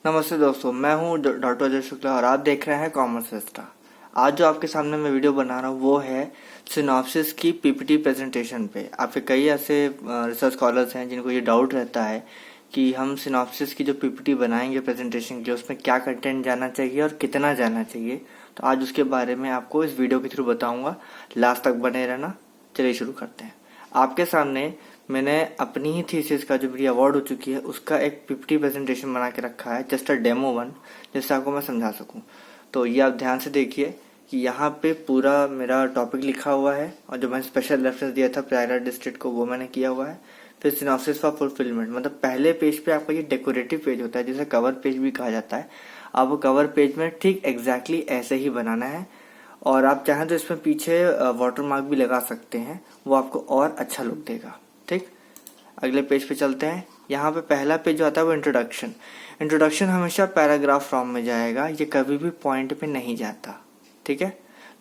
नमस्ते दोस्तों, मैं हूं डॉक्टर अजय शुक्ला और आप देख रहे हैं कॉमर्स विस्टा। आज जो आपके सामने मैं वीडियो बना रहा हूं वो है सिनॉप्सिस की पीपीटी प्रेजेंटेशन पे। आपके कई ऐसे रिसर्च स्कॉलर्स हैं जिनको ये डाउट रहता है कि हम सिनॉप्सिस की जो पीपीटी बनाएंगे प्रेजेंटेशन के लिए उसमें क्या कंटेंट जाना चाहिए और कितना जाना चाहिए। तो आज उसके बारे में आपको इस वीडियो के थ्रू बताऊंगा, लास्ट तक बने रहना। चलिए शुरू करते हैं। आपके सामने मैंने अपनी ही थीसिस का जो मेरी अवार्ड हो चुकी है उसका एक पीपीटी प्रेजेंटेशन बना के रखा है, जस्ट अ डेमो वन, जिससे आपको मैं समझा सकूं। तो ये आप ध्यान से देखिए कि यहाँ पे पूरा मेरा टॉपिक लिखा हुआ है और जो मैंने स्पेशल रेफरेंस दिया था प्रयागराज डिस्ट्रिक्ट को वो मैंने किया हुआ है। फिर सिनॉप्सिस फॉर फुलफिलमेंट, मतलब पहले पेज पे आपका ये डेकोरेटिव पेज होता है जिसे कवर पेज भी कहा जाता है। आपको कवर पेज में ठीक एग्जैक्टली ऐसे ही बनाना है और आप चाहें तो इसमें पीछे वाटर मार्क भी लगा सकते हैं, वो आपको और अच्छा लुक देगा। ठीक, अगले पेज पे चलते हैं। यहाँ पे पहला पेज जो आता है वो इंट्रोडक्शन। इंट्रोडक्शन हमेशा पैराग्राफ फॉर्म में जाएगा, ये कभी भी पॉइंट पे नहीं जाता। ठीक है,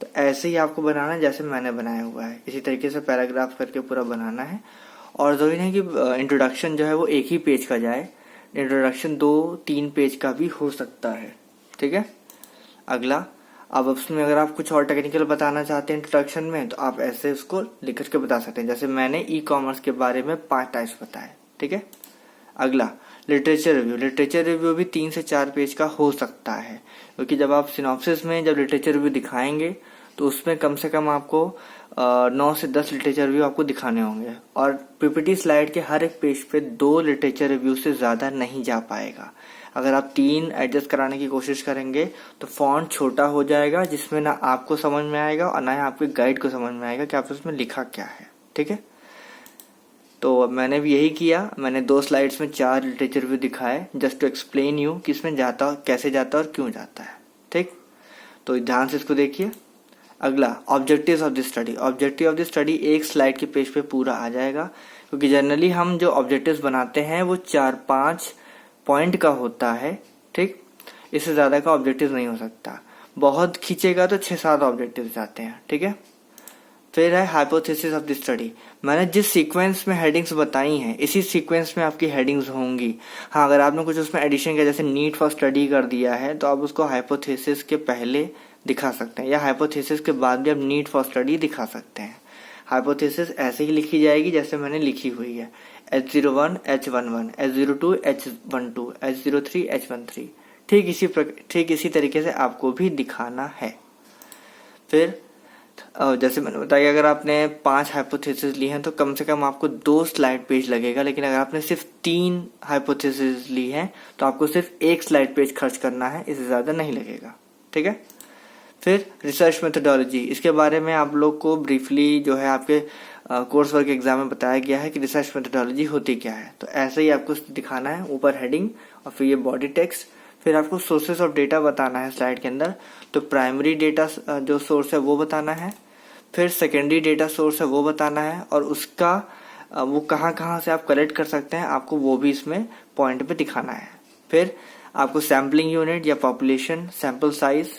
तो ऐसे ही आपको बनाना है जैसे मैंने बनाया हुआ है, इसी तरीके से पैराग्राफ करके पूरा बनाना है। और जरूरी नहीं कि इंट्रोडक्शन जो है वो एक ही पेज का जाए, इंट्रोडक्शन 2-3 पेज का भी हो सकता है। ठीक है, अगला, अब उसमें अगर आप कुछ और टेक्निकल बताना चाहते हैं इंट्रोडक्शन में तो आप ऐसे उसको लिख करके बता सकते हैं, जैसे मैंने ई कॉमर्स के बारे में 5 टाइप्स बताए। ठीक है, अगला लिटरेचर रिव्यू। लिटरेचर रिव्यू भी 3 से 4 पेज का हो सकता है, क्योंकि जब आप सिनॉप्सिस में जब लिटरेचर रिव्यू दिखाएंगे तो उसमें कम से कम आपको 9 से 10 लिटरेचर रिव्यू आपको दिखाने होंगे और पीपीटी स्लाइड के हर एक पेज पे 2 लिटरेचर रिव्यू से ज्यादा नहीं जा पाएगा। अगर आप 3 एडजस्ट कराने की कोशिश करेंगे तो फॉन्ट छोटा हो जाएगा, जिसमें ना आपको समझ में आएगा और ना ही आपके गाइड को समझ में आएगा कि आप उसमें लिखा क्या है। ठीक है, तो मैंने भी यही किया। मैंने 2 स्लाइड्स में 4 लिटरेचर रिव्यू दिखाए, जस्ट टू एक्सप्लेन यू कि इसमें जाता कैसे जाता और क्यों जाता है। ठीक, तो ध्यान से इसको देखिए। अगला, objectives of the study. Objective of the study एक स्लाइड के पेज पे पूरा आ जाएगा, क्योंकि जनरली हम जो ऑब्जेक्टिव्स बनाते हैं वो 4-5 पॉइंट का होता है। ठीक, इससे ज्यादा का ऑब्जेक्टिव नहीं हो सकता, बहुत खींचेगा तो 6-7 ऑब्जेक्टिव जाते हैं। ठीक है, फिर है हाइपोथेसिस ऑफ द स्टडी। मैंने जिस सीक्वेंस में हेडिंग्स बताई हैं इसी सीक्वेंस में आपकी हेडिंग्स होंगी। हाँ, अगर आपने कुछ उसमें एडिशन किया, जैसे नीड फॉर स्टडी कर दिया है, तो आप उसको हाइपोथेसिस के पहले दिखा सकते हैं या हाइपोथेसिस के बाद भी आप नीड फॉर स्टडी दिखा सकते हैं। हाइपोथेसिस ऐसे ही लिखी जाएगी जैसे मैंने लिखी हुई है, H01 H11, H02 H12, H03 H13। ठीक इसी तरीके से आपको भी दिखाना है। फिर जैसे मैंने बताया, अगर आपने 5 हाइपोथेसिस ली हैं तो कम से कम आपको 2 स्लाइड पेज लगेगा, लेकिन अगर आपने सिर्फ 3 हाइपोथेसिस ली हैं तो आपको सिर्फ 1 स्लाइड पेज खर्च करना है, इससे ज्यादा नहीं लगेगा। ठीक है, फिर रिसर्च मेथोडोलॉजी। इसके बारे में आप लोग को ब्रीफली जो है आपके कोर्स वर्क एग्जाम में बताया गया है कि रिसर्च मेथोडोलॉजी होती क्या है। तो ऐसे ही आपको दिखाना है, ऊपर हेडिंग और फिर ये बॉडी टेक्स्ट। फिर आपको सोर्सेस ऑफ डेटा बताना है स्लाइड के अंदर। तो प्राइमरी डेटा जो सोर्स है वो बताना है, फिर सेकेंडरी डेटा सोर्स है वो बताना है, और उसका वो कहाँ से आप कलेक्ट कर सकते हैं आपको वो भी इसमें पॉइंट पे दिखाना है। फिर आपको सैम्पलिंग यूनिट या पॉपुलेशन, सैंपल साइज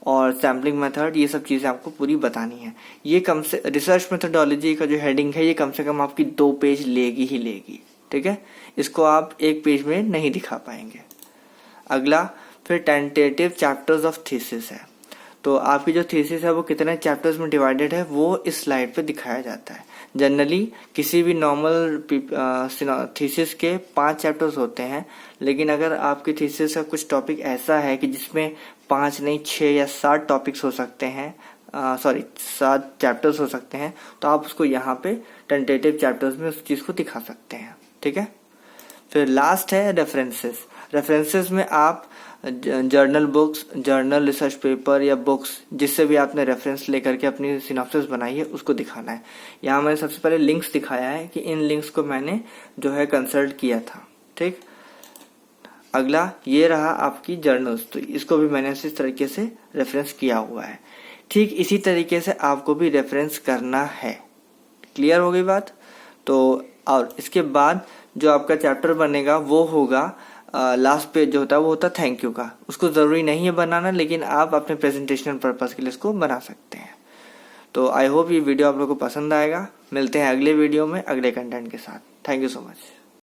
और सैम्पलिंग मेथड, ये सब चीजें आपको पूरी बतानी है। ये कम से रिसर्च मेथोडोलॉजी का जो हेडिंग है ये कम से कम आपकी 2 पेज लेगी ही लेगी। ठीक है, इसको आप 1 पेज में नहीं दिखा पाएंगे। अगला, फिर टेंटेटिव चैप्टर्स ऑफ थीसिस है। तो आपकी जो थीसिस है वो कितने चैप्टर्स में डिवाइडेड है वो इस स्लाइड पे दिखाया जाता है। जनरली किसी भी नॉर्मल थीसिस के 5 चैप्टर्स होते हैं, लेकिन अगर आपकी थीसिस का कुछ टॉपिक ऐसा है कि जिसमें 5 नहीं 6 या 7 टॉपिक्स हो सकते हैं, 7 चैप्टर्स हो सकते हैं, तो आप उसको यहाँ पे टेंटेटिव चैप्टर्स में उस चीज को दिखा सकते हैं। ठीक है, फिर लास्ट है रेफरेंसेस। रेफरेंसेस में आप journal books, journal research paper या बुक्स जिससे भी आपने रेफरेंस लेकर के अपनी सिनॉप्सिस बनाई है उसको दिखाना है। यहाँ मैंने सबसे पहले लिंक्स दिखाया है कि इन लिंक्स को मैंने जो है कंसल्ट किया था। ठीक, अगला ये रहा आपकी जर्नल्स, तो इसको भी मैंने इस तरीके से रेफरेंस किया हुआ है। ठीक इसी तरीके से आपको भी रेफरेंस करना है। क्लियर हो गई बात? तो और इसके बाद जो आपका चैप्टर बनेगा वो होगा लास्ट पेज जो होता है वो होता है थैंक यू का। उसको जरूरी नहीं है बनाना, लेकिन आप अपने प्रेजेंटेशन पर्पस के लिए इसको बना सकते हैं। तो आई होप ये वीडियो आप लोगों को पसंद आएगा। मिलते हैं अगले वीडियो में अगले कंटेंट के साथ। Thank you so much.